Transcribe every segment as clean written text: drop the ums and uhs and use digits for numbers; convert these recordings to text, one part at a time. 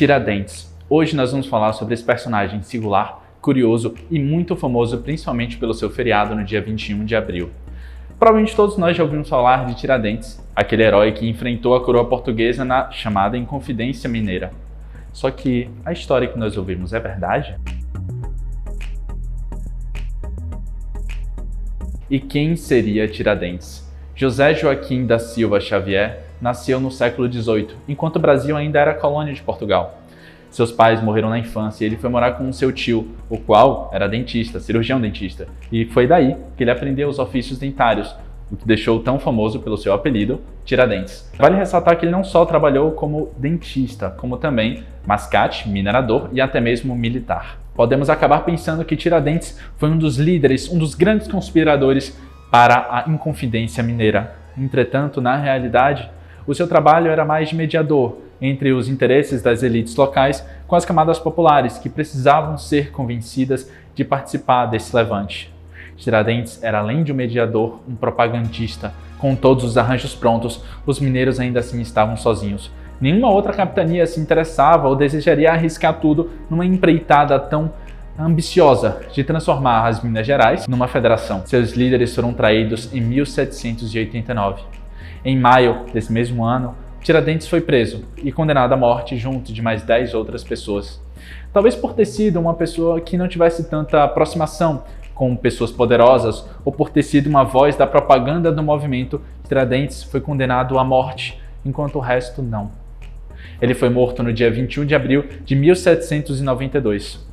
Tiradentes. Hoje nós vamos falar sobre esse personagem singular, curioso e muito famoso, principalmente pelo seu feriado no dia 21 de abril. Provavelmente todos nós já ouvimos falar de Tiradentes, aquele herói que enfrentou a coroa portuguesa na chamada Inconfidência Mineira. Só que a história que nós ouvimos é verdade? E quem seria Tiradentes? José Joaquim da Silva Xavier nasceu no século XVIII, enquanto o Brasil ainda era colônia de Portugal. Seus pais morreram na infância e ele foi morar com seu tio, o qual era dentista, cirurgião dentista, e foi daí que ele aprendeu os ofícios dentários, o que deixou tão famoso pelo seu apelido, Tiradentes. Vale ressaltar que ele não só trabalhou como dentista, como também mascate, minerador e até mesmo militar. Podemos acabar pensando que Tiradentes foi um dos líderes, um dos grandes conspiradores para a Inconfidência Mineira. Entretanto, na realidade, o seu trabalho era mais de mediador entre os interesses das elites locais com as camadas populares que precisavam ser convencidas de participar desse levante. Tiradentes era, além de um mediador, um propagandista. Com todos os arranjos prontos, os mineiros ainda assim estavam sozinhos. Nenhuma outra capitania se interessava ou desejaria arriscar tudo numa empreitada tão ambiciosa de transformar as Minas Gerais numa federação. Seus líderes foram traídos em 1789. Em maio desse mesmo ano, Tiradentes foi preso e condenado à morte junto de mais 10 outras pessoas. Talvez por ter sido uma pessoa que não tivesse tanta aproximação com pessoas poderosas ou por ter sido uma voz da propaganda do movimento, Tiradentes foi condenado à morte, enquanto o resto não. Ele foi morto no dia 21 de abril de 1792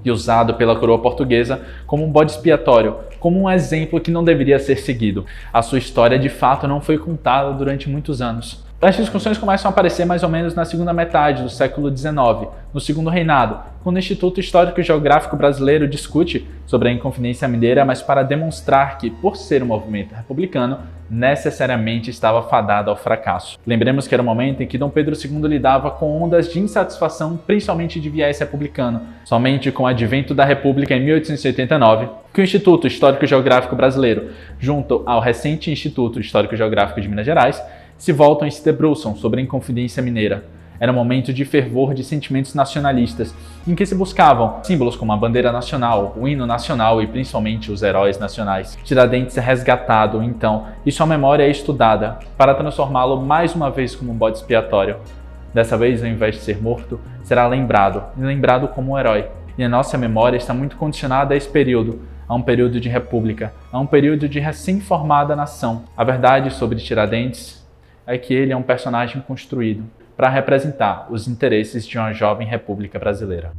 e usado pela coroa portuguesa como um bode expiatório, como um exemplo que não deveria ser seguido. A sua história de fato não foi contada durante muitos anos. As discussões começam a aparecer mais ou menos na segunda metade do século XIX, no segundo reinado, quando o Instituto Histórico e Geográfico Brasileiro discute sobre a Inconfidência Mineira, mas para demonstrar que, por ser um movimento republicano, necessariamente estava fadado ao fracasso. Lembremos que era o momento em que Dom Pedro II lidava com ondas de insatisfação, principalmente de viés republicano. Somente com o advento da República em 1889, que o Instituto Histórico e Geográfico Brasileiro, junto ao recente Instituto Histórico e Geográfico de Minas Gerais, se voltam e se debruçam sobre a Inconfidência Mineira. Era um momento de fervor de sentimentos nacionalistas, em que se buscavam símbolos como a bandeira nacional, o hino nacional e principalmente os heróis nacionais. Tiradentes é resgatado, então, e sua memória é estudada, para transformá-lo mais uma vez como um bode expiatório. Dessa vez, ao invés de ser morto, será lembrado, e lembrado como um herói. E a nossa memória está muito condicionada a esse período, a um período de república, a um período de recém-formada nação. A verdade sobre Tiradentes é que ele é um personagem construído para representar os interesses de uma jovem república brasileira.